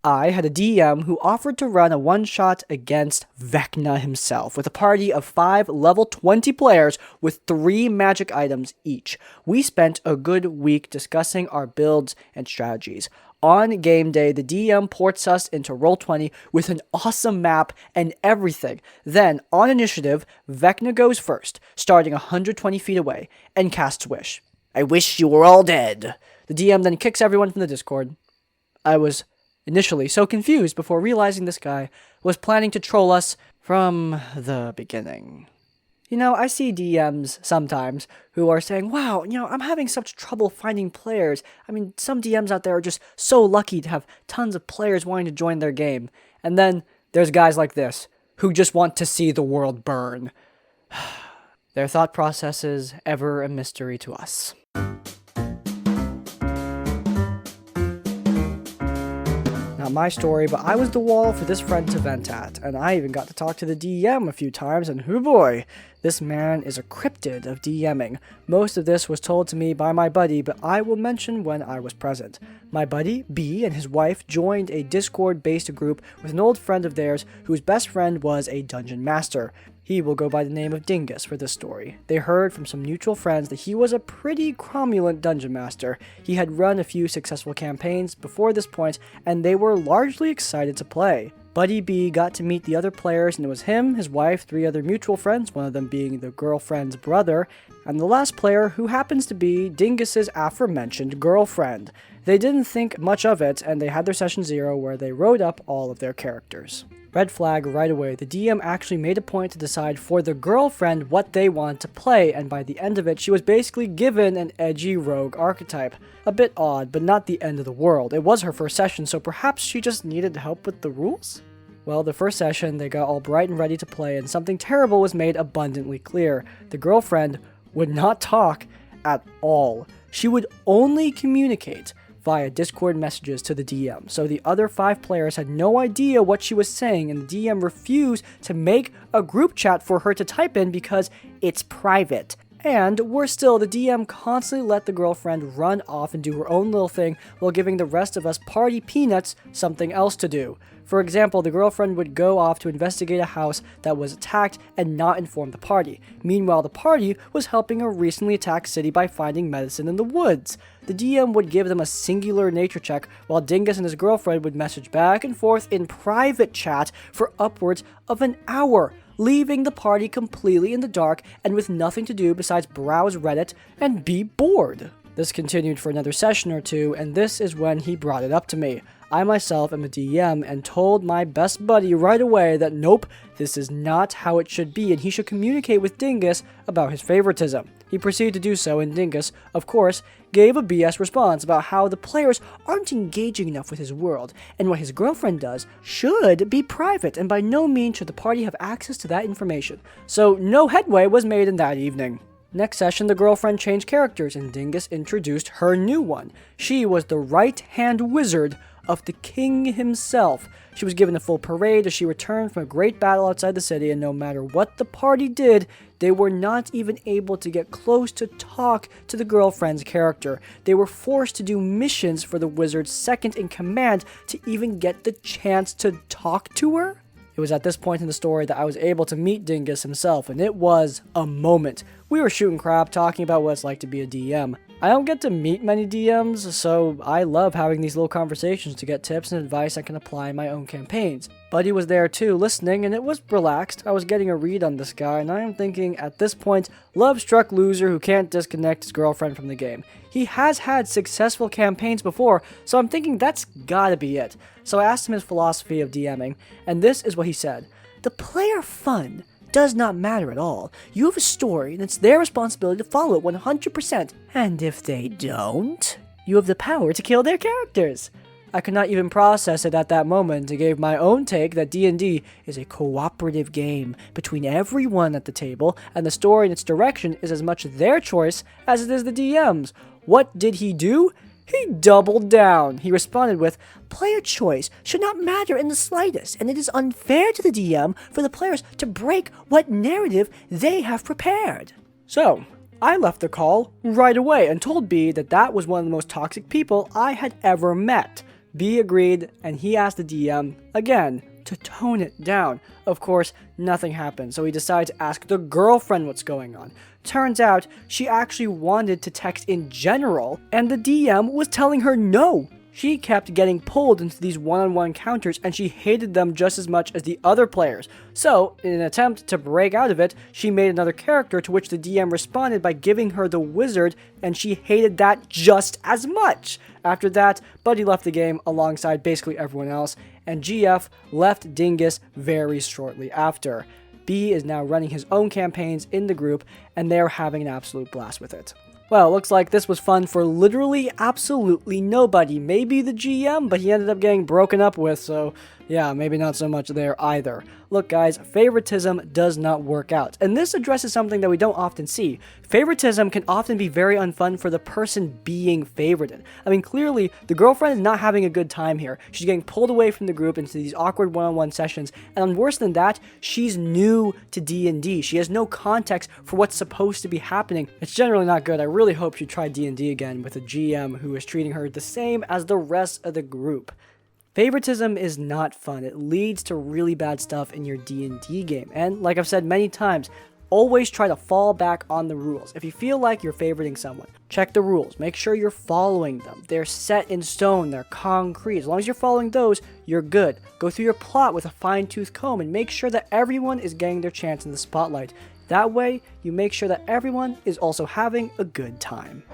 I had a DM who offered to run a one-shot against Vecna himself, with a party of 5 level 20 players with 3 magic items each. We spent a good week discussing our builds and strategies. On game day, the DM ports us into Roll20 with an awesome map and everything. Then, on initiative, Vecna goes first, starting 120 feet away, and casts Wish. I wish you were all dead. The DM then kicks everyone from the Discord. I was initially so confused before realizing this guy was planning to troll us from the beginning. You know, I see DMs sometimes who are saying, wow, I'm having such trouble finding players. I mean, some DMs out there are just so lucky to have tons of players wanting to join their game. And then there's guys like this who just want to see the world burn. Their thought processes ever a mystery to us. Not my story, but I was the wall for this friend to vent at, and I even got to talk to the DM a few times, and hoo boy, this man is a cryptid of DMing. Most of this was told to me by my buddy, but I will mention when I was present. My buddy, B, and his wife joined a Discord-based group with an old friend of theirs whose best friend was a dungeon master. He will go by the name of Dingus for this story. They heard from some mutual friends that he was a pretty cromulent dungeon master. He had run a few successful campaigns before this point, and they were largely excited to play. Buddy B got to meet the other players, and it was him, his wife, 3 other mutual friends, one of them being the girlfriend's brother, and the last player, who happens to be Dingus's aforementioned girlfriend. They didn't think much of it, and they had their session 0 where they wrote up all of their characters. Red flag right away, the DM actually made a point to decide for the girlfriend what they wanted to play, and by the end of it, she was basically given an edgy rogue archetype. A bit odd, but not the end of the world. It was her first session, so perhaps she just needed help with the rules? Well, the first session, they got all bright and ready to play, and something terrible was made abundantly clear. The girlfriend would not talk at all. She would only communicate via Discord messages to the DM, so the other 5 players had no idea what she was saying, and the DM refused to make a group chat for her to type in because it's private. And worse still, the DM constantly let the girlfriend run off and do her own little thing while giving the rest of us party peanuts something else to do. For example, the girlfriend would go off to investigate a house that was attacked and not inform the party. Meanwhile, the party was helping a recently attacked city by finding medicine in the woods. The DM would give them a singular nature check, while Dingus and his girlfriend would message back and forth in private chat for upwards of an hour, leaving the party completely in the dark and with nothing to do besides browse Reddit and be bored. This continued for another session or 2, and this is when he brought it up to me. I myself am a DM and told my best buddy right away that nope, this is not how it should be and he should communicate with Dingus about his favoritism. He proceeded to do so, and Dingus, of course, gave a BS response about how the players aren't engaging enough with his world, and what his girlfriend does should be private, and by no means should the party have access to that information. So no headway was made in that evening. Next session, the girlfriend changed characters, and Dingus introduced her new one. She was the right-hand wizard of the king himself. She was given a full parade as she returned from a great battle outside the city, and no matter what the party did, they were not even able to get close to talk to the girlfriend's character. They were forced to do missions for the wizard's second in command to even get the chance to talk to her. It was at this point in the story that I was able to meet Dingus himself, and it was a moment. We were shooting crap, talking about what it's like to be a DM. I don't get to meet many DMs, so I love having these little conversations to get tips and advice I can apply in my own campaigns. Buddy was there too, listening, and it was relaxed. I was getting a read on this guy, and I am thinking, at this point, love-struck loser who can't disconnect his girlfriend from the game. He has had successful campaigns before, so I'm thinking that's gotta be it. So I asked him his philosophy of DMing, and this is what he said. The player fun does not matter at all. You have a story, and it's their responsibility to follow it 100%. And if they don't, you have the power to kill their characters. I could not even process it at that moment and gave my own take that D&D is a cooperative game between everyone at the table, and the story and its direction is as much their choice as it is the DM's. What did he do? He doubled down. He responded with, player choice should not matter in the slightest, and it is unfair to the DM for the players to break what narrative they have prepared. So, I left the call right away and told B that that was one of the most toxic people I had ever met. B agreed, and he asked the DM, again, to tone it down. Of course, nothing happened, so he decided to ask the girlfriend what's going on. Turns out, she actually wanted to text in general, and the DM was telling her no. She kept getting pulled into these one-on-one encounters, and she hated them just as much as the other players. So, in an attempt to break out of it, she made another character, to which the DM responded by giving her the wizard, and she hated that just as much. After that, Buddy left the game alongside basically everyone else, and GF left Dingus very shortly after. B is now running his own campaigns in the group, and they're having an absolute blast with it. Well, looks like this was fun for literally absolutely nobody. Maybe the GM, but he ended up getting broken up with, so yeah, maybe not so much there either. Look guys, favoritism does not work out, and this addresses something that we don't often see. Favoritism can often be very unfun for the person being favorited. I mean, clearly, the girlfriend is not having a good time here. She's getting pulled away from the group into these awkward one-on-one sessions, and worse than that, she's new to D&D. She has no context for what's supposed to be happening. It's generally not good. I really hope she tried D&D again with a GM who is treating her the same as the rest of the group. Favoritism is not fun. It leads to really bad stuff in your D&D game. And like I've said many times, always try to fall back on the rules. If you feel like you're favoriting someone, check the rules. Make sure you're following them. They're set in stone. They're concrete. As long as you're following those, you're good. Go through your plot with a fine-tooth comb and make sure that everyone is getting their chance in the spotlight. That way, you make sure that everyone is also having a good time.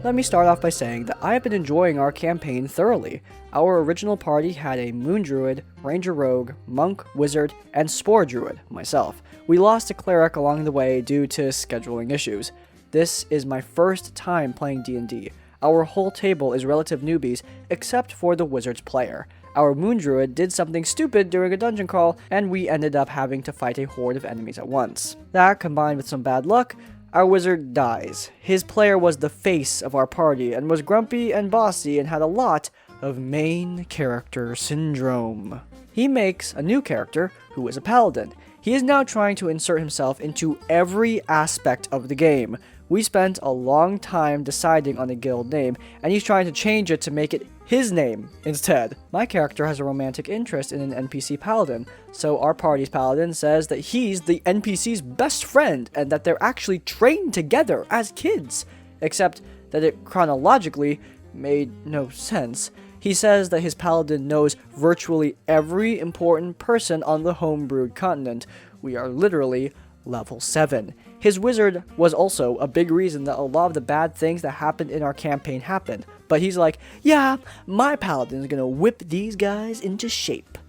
Let me start off by saying that I have been enjoying our campaign thoroughly. Our original party had a Moon Druid, Ranger Rogue, Monk, Wizard, and Spore Druid, myself. We lost a Cleric along the way due to scheduling issues. This is my first time playing D&D. Our whole table is relative newbies, except for the Wizard's player. Our Moon Druid did something stupid during a dungeon crawl, and we ended up having to fight a horde of enemies at once. That, combined with some bad luck, our wizard dies. His player was the face of our party and was grumpy and bossy and had a lot of main character syndrome. He makes a new character who is a paladin. He is now trying to insert himself into every aspect of the game. We spent a long time deciding on a guild name, and he's trying to change it to make it his name instead. My character has a romantic interest in an NPC paladin, so our party's paladin says that he's the NPC's best friend and that they're actually trained together as kids. Except that it chronologically made no sense. He says that his paladin knows virtually every important person on the homebrewed continent. We are literally level 7. His wizard was also a big reason that a lot of the bad things that happened in our campaign happened. But he's like, yeah, my paladin's gonna whip these guys into shape.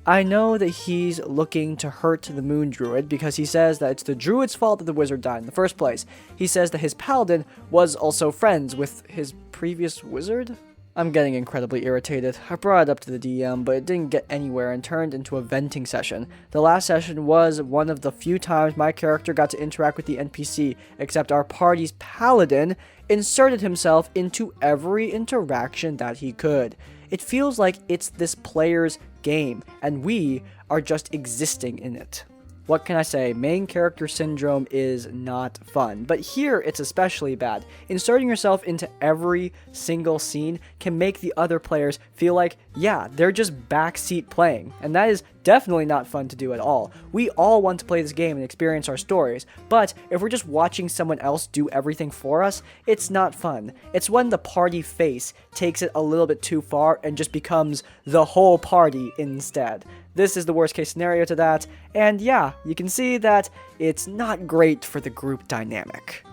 I know that he's looking to hurt the Moon Druid because he says that it's the Druid's fault that the wizard died in the first place. He says that his paladin was also friends with his previous wizard? I'm getting incredibly irritated. I brought it up to the DM, but it didn't get anywhere and turned into a venting session. The last session was one of the few times my character got to interact with the NPC, except our party's paladin inserted himself into every interaction that he could. It feels like it's this player's game, and we are just existing in it. What can I say? Main character syndrome is not fun, but here it's especially bad. Inserting yourself into every single scene can make the other players feel like, yeah, they're just backseat playing, and that is definitely not fun to do at all. We all want to play this game and experience our stories, but if we're just watching someone else do everything for us, it's not fun. It's when the party face takes it a little bit too far and just becomes the whole party instead. This is the worst case scenario to that, and yeah, you can see that it's not great for the group dynamic.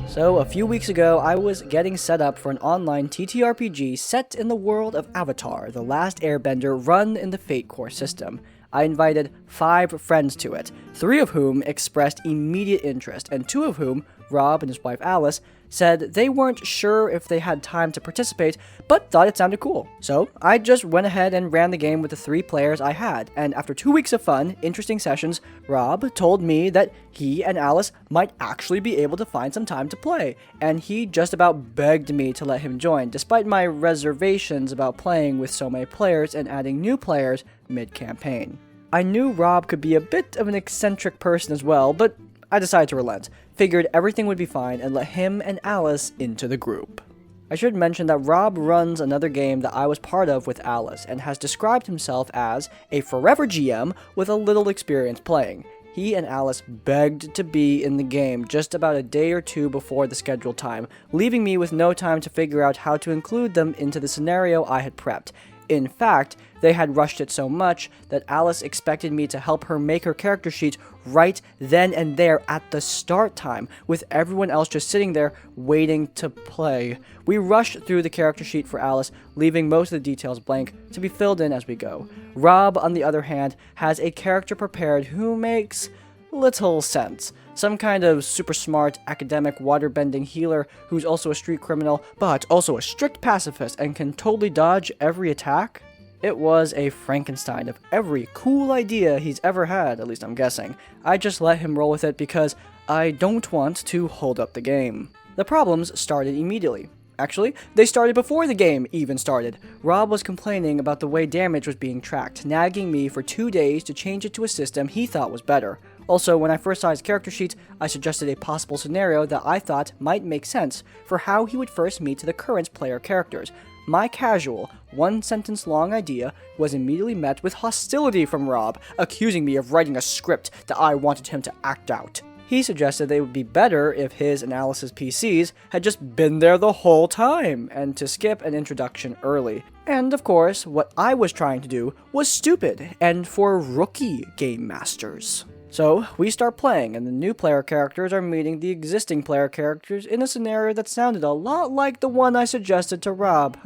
So, a few weeks ago, I was getting set up for an online TTRPG set in the world of Avatar, The Last Airbender, run in the Fate Core system. I invited 5 friends to it, 3 of whom expressed immediate interest, and 2 of whom, Rob and his wife Alice, said they weren't sure if they had time to participate, but thought it sounded cool. So, I just went ahead and ran the game with the 3 players I had, and after 2 weeks of fun, interesting sessions, Rob told me that he and Alice might actually be able to find some time to play, and he just about begged me to let him join, despite my reservations about playing with so many players and adding new players mid-campaign. I knew Rob could be a bit of an eccentric person as well, but I decided to relent. Figured everything would be fine and let him and Alice into the group. I should mention that Rob runs another game that I was part of with Alice and has described himself as a forever GM with a little experience playing. He and Alice begged to be in the game just about a day or two before the scheduled time, leaving me with no time to figure out how to include them into the scenario I had prepped. In fact, they had rushed it so much that Alice expected me to help her make her character sheet right then and there at the start time, with everyone else just sitting there waiting to play. We rushed through the character sheet for Alice, leaving most of the details blank to be filled in as we go. Rob, on the other hand, has a character prepared who makes little sense. Some kind of super smart, academic, waterbending healer who's also a street criminal, but also a strict pacifist and can totally dodge every attack? It was a Frankenstein of every cool idea he's ever had, at least I'm guessing. I just let him roll with it because I don't want to hold up the game. The problems started immediately. Actually, they started before the game even started. Rob was complaining about the way damage was being tracked, nagging me for 2 days to change it to a system he thought was better. Also, when I first saw his character sheet, I suggested a possible scenario that I thought might make sense for how he would first meet the current player characters. My casual, one-sentence-long idea was immediately met with hostility from Rob, accusing me of writing a script that I wanted him to act out. He suggested they would be better if his and Alice's PCs had just been there the whole time, and to skip an introduction early. And of course, what I was trying to do was stupid, and for rookie game masters. So, we start playing, and the new player characters are meeting the existing player characters in a scenario that sounded a lot like the one I suggested to Rob,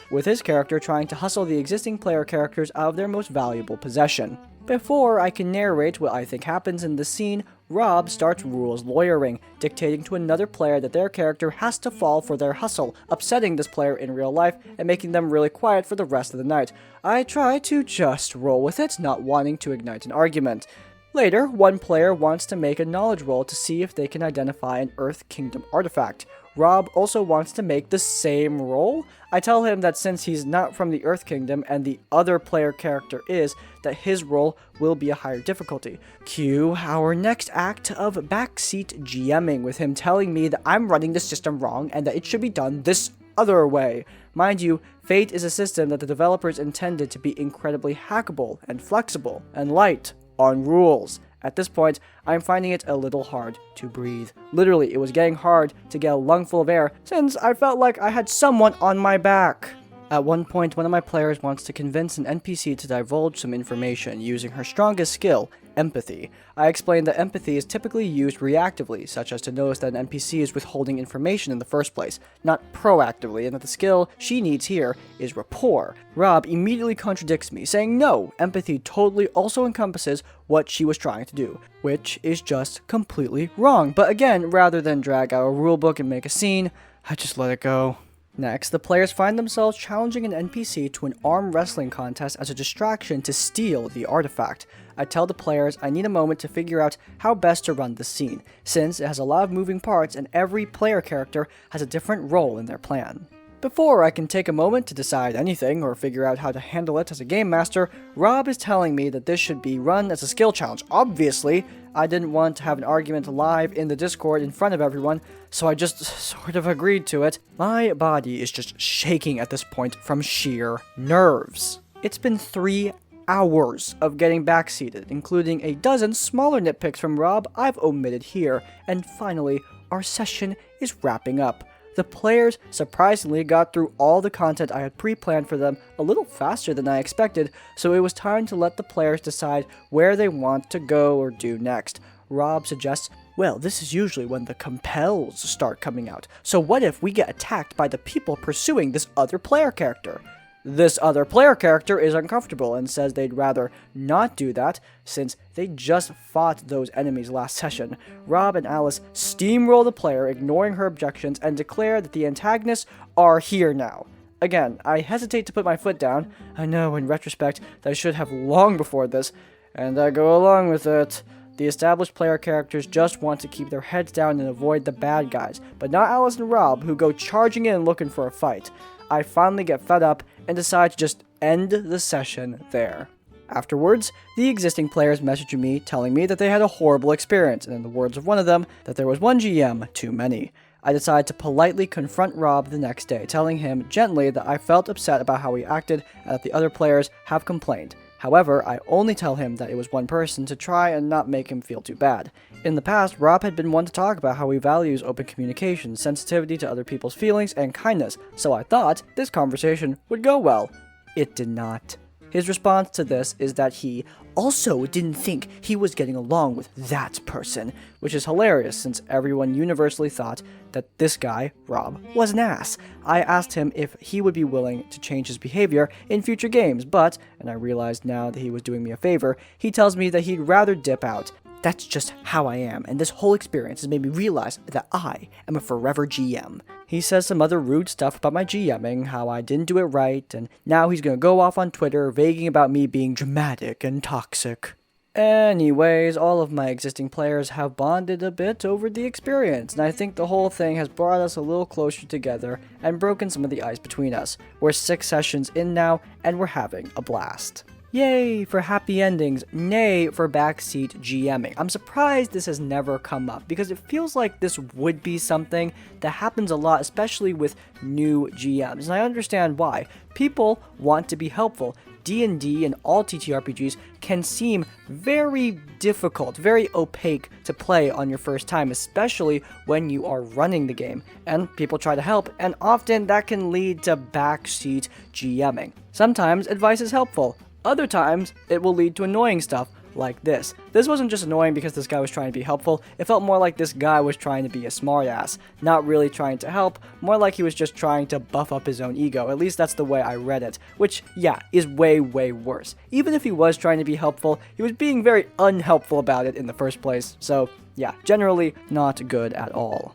with his character trying to hustle the existing player characters out of their most valuable possession. Before I can narrate what I think happens in the scene, Rob starts rules lawyering, dictating to another player that their character has to fall for their hustle, upsetting this player in real life and making them really quiet for the rest of the night. I try to just roll with it, not wanting to ignite an argument. Later, one player wants to make a knowledge roll to see if they can identify an Earth Kingdom artifact. Rob also wants to make the same roll. I tell him that since he's not from the Earth Kingdom and the other player character is, that his roll will be a higher difficulty. Cue our next act of backseat GMing, with him telling me that I'm running the system wrong and that it should be done this other way. Mind you, Fate is a system that the developers intended to be incredibly hackable and flexible and light on rules. At this point, I'm finding it a little hard to breathe. Literally, it was getting hard to get a lungful of air since I felt like I had someone on my back. At one point, one of my players wants to convince an NPC to divulge some information using her strongest skill, empathy. I explained that empathy is typically used reactively, such as to notice that an NPC is withholding information in the first place, not proactively, and that the skill she needs here is rapport. Rob immediately contradicts me, saying no, empathy totally also encompasses what she was trying to do, which is just completely wrong. But again, rather than drag out a rulebook and make a scene, I just let it go. Next, the players find themselves challenging an NPC to an arm wrestling contest as a distraction to steal the artifact. I tell the players I need a moment to figure out how best to run the scene, since it has a lot of moving parts and every player character has a different role in their plan. Before I can take a moment to decide anything or figure out how to handle it as a game master, Rob is telling me that this should be run as a skill challenge. Obviously, I didn't want to have an argument live in the Discord in front of everyone, so I just sort of agreed to it. My body is just shaking at this point from sheer nerves. It's been 3 hours of getting backseated, including a dozen smaller nitpicks from Rob I've omitted here, and finally, our session is wrapping up. The players surprisingly got through all the content I had pre-planned for them a little faster than I expected, so it was time to let the players decide where they want to go or do next. Rob suggests, well, this is usually when the compels start coming out, so what if we get attacked by the people pursuing this other player character? This other player character is uncomfortable and says they'd rather not do that since they just fought those enemies last session. Rob and Alice steamroll the player, ignoring her objections, and declare that the antagonists are here now. Again, I hesitate to put my foot down. I know in retrospect that I should have long before this, and I go along with it. The established player characters just want to keep their heads down and avoid the bad guys, but not Alice and Rob, who go charging in looking for a fight. I finally get fed up and decide to just end the session there. Afterwards, the existing players messaged me telling me that they had a horrible experience, and in the words of one of them, that there was one GM too many. I decided to politely confront Rob the next day, telling him gently that I felt upset about how he acted and that the other players have complained. However, I only tell him that it was one person to try and not make him feel too bad. In the past, Rob had been one to talk about how he values open communication, sensitivity to other people's feelings, and kindness, so I thought this conversation would go well. It did not. His response to this is that he also didn't think he was getting along with that person, which is hilarious since everyone universally thought that this guy, Rob, was an ass. I asked him if he would be willing to change his behavior in future games, but, and I realized now that he was doing me a favor, he tells me that he'd rather dip out. That's just how I am, and this whole experience has made me realize that I am a forever GM. He says some other rude stuff about my GMing, how I didn't do it right, and now he's gonna go off on Twitter vaguing about me being dramatic and toxic. Anyways, all of my existing players have bonded a bit over the experience, and I think the whole thing has brought us a little closer together and broken some of the ice between us. We're 6 sessions in now, and we're having a blast. Yay for happy endings, nay for backseat GMing. I'm surprised this has never come up because it feels like this would be something that happens a lot, especially with new GMs, and I understand why. People want to be helpful. D&D and all TTRPGs can seem very difficult, very opaque to play on your first time, especially when you are running the game, and people try to help, and often that can lead to backseat GMing. Sometimes advice is helpful. Other times, it will lead to annoying stuff like this. This wasn't just annoying because this guy was trying to be helpful, it felt more like this guy was trying to be a smartass, not really trying to help, more like he was just trying to buff up his own ego. At least that's the way I read it, which, yeah, is way worse. Even if he was trying to be helpful, he was being very unhelpful about it in the first place, so yeah, generally not good at all.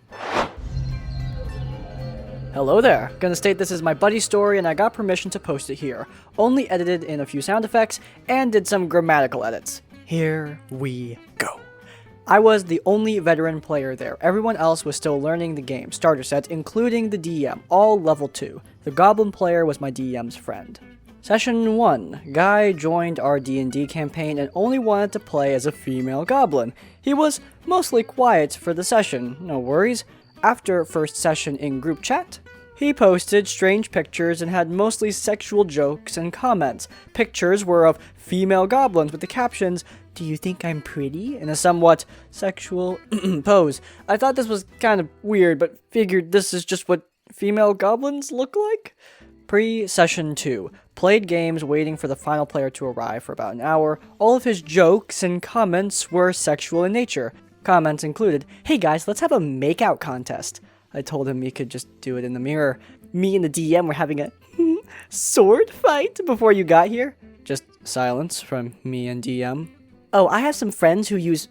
Hello there. Gonna state this is my buddy's story and I got permission to post it here. Only edited in a few sound effects and did some grammatical edits. Here we go. I was the only veteran player there. Everyone else was still learning the game, starter set, including the DM, all level 2. The goblin player was my DM's friend. Session 1. Guy joined our D&D campaign and only wanted to play as a female goblin. He was mostly quiet for the session, no worries. After first session in group chat, he posted strange pictures and had mostly sexual jokes and comments. Pictures were of female goblins with the captions, "Do you think I'm pretty?" in a somewhat sexual pose. I thought this was kind of weird, but figured this is just what female goblins look like. Pre-session 2. Played games waiting for the final player to arrive for about an hour. All of his jokes and comments were sexual in nature. Comments included, "Hey guys, let's have a makeout contest." I told him he could just do it in the mirror. Me and the DM were having a sword fight before you got here. Just silence from me and DM. "Oh, I have some friends who use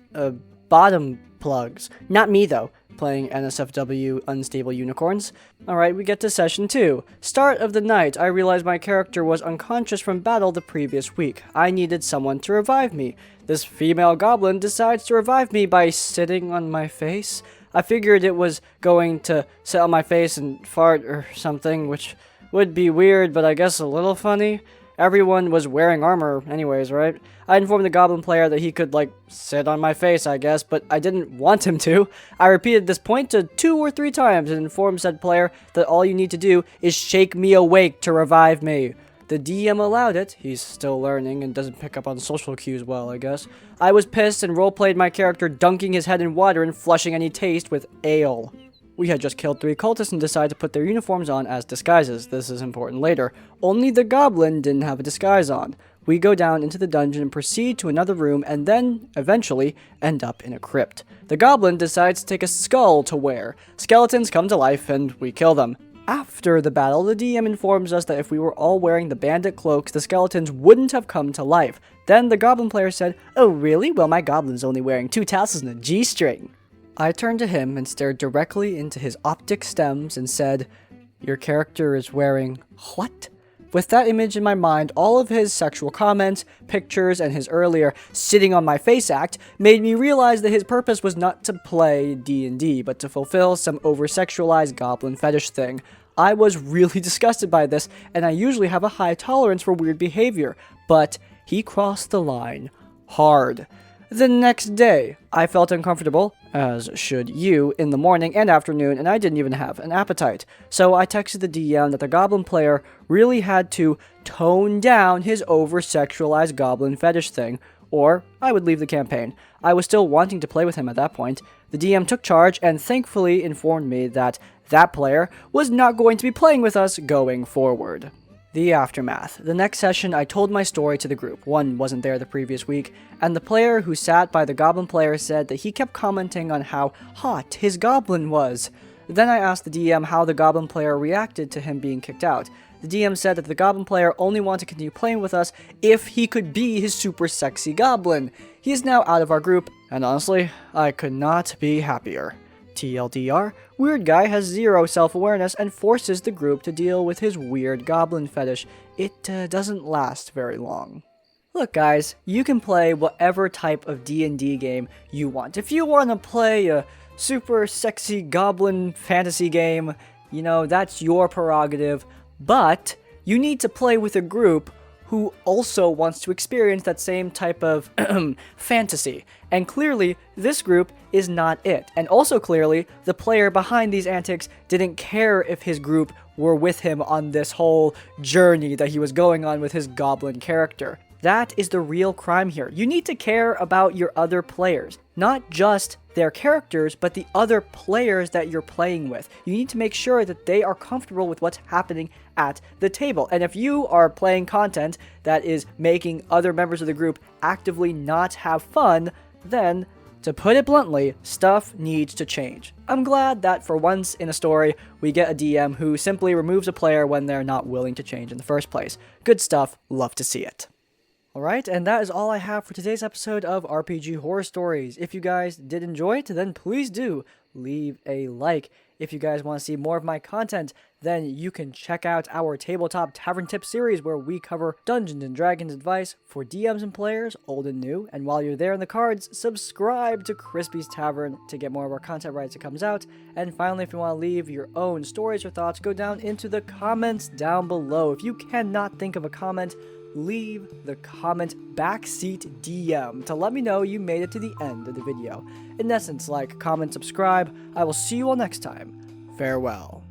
bottom plugs. Not me though. Playing NSFW Unstable Unicorns. Alright, we get to session 2. Start of the night, I realized my character was unconscious from battle the previous week. I needed someone to revive me. This female goblin decides to revive me by sitting on my face. I figured it was going to sit on my face and fart or something, which would be weird, but I guess a little funny. Everyone was wearing armor anyways, right? I informed the goblin player that he could, sit on my face, I guess, but I didn't want him to. I repeated this point to 2 or 3 times and informed said player that all you need to do is shake me awake to revive me. The DM allowed it. He's still learning and doesn't pick up on social cues well, I guess. I was pissed and roleplayed my character dunking his head in water and flushing any taste with ale. We had just killed 3 cultists and decided to put their uniforms on as disguises. This is important later. Only the goblin didn't have a disguise on. We go down into the dungeon and proceed to another room and then, eventually, end up in a crypt. The goblin decides to take a skull to wear. Skeletons come to life and we kill them. After the battle, the DM informs us that if we were all wearing the bandit cloaks, the skeletons wouldn't have come to life. Then the goblin player said, "Oh really? Well, my goblin's only wearing 2 tassels and a G-string." I turned to him and stared directly into his optic stems and said, "Your character is wearing what?" With that image in my mind, all of his sexual comments, pictures, and his earlier sitting on my face act made me realize that his purpose was not to play D&D, but to fulfill some over-sexualized goblin fetish thing. I was really disgusted by this, and I usually have a high tolerance for weird behavior, but he crossed the line hard. The next day, I felt uncomfortable, as should you, in the morning and afternoon, and I didn't even have an appetite. So I texted the DM that the goblin player really had to tone down his over-sexualized goblin fetish thing, or I would leave the campaign. I was still wanting to play with him at that point. The DM took charge and thankfully informed me that that player was not going to be playing with us going forward. The aftermath. The next session, I told my story to the group. One wasn't there the previous week, and the player who sat by the goblin player said that he kept commenting on how hot his goblin was. Then I asked the DM how the goblin player reacted to him being kicked out. The DM said that the goblin player only wanted to continue playing with us if he could be his super sexy goblin. He is now out of our group, and honestly, I could not be happier. TLDR, Weird Guy has zero self-awareness and forces the group to deal with his weird goblin fetish. It doesn't last very long. Look guys, you can play whatever type of D&D game you want. If you want to play a super sexy goblin fantasy game, you know, that's your prerogative, but you need to play with a group who also wants to experience that same type of fantasy. And clearly, this group is not it. And also clearly, the player behind these antics didn't care if his group were with him on this whole journey that he was going on with his goblin character. That is the real crime here. You need to care about your other players, not just their characters, but the other players that you're playing with. You need to make sure that they are comfortable with what's happening at the table. And if you are playing content that is making other members of the group actively not have fun, then, to put it bluntly, stuff needs to change. I'm glad that for once in a story, we get a DM who simply removes a player when they're not willing to change in the first place. Good stuff, love to see it. Alright, and that is all I have for today's episode of RPG Horror Stories. If you guys did enjoy it, then please do leave a like. If you guys want to see more of my content, then you can check out our Tabletop Tavern Tip series where we cover Dungeons & Dragons advice for DMs and players, old and new. And while you're there in the cards, subscribe to Crispy's Tavern to get more of our content right as it comes out. And finally, if you want to leave your own stories or thoughts, go down into the comments down below. If you cannot think of a comment, leave the comment Backseat DM to let me know you made it to the end of the video. In essence, like, comment, subscribe. I will see you all next time. Farewell.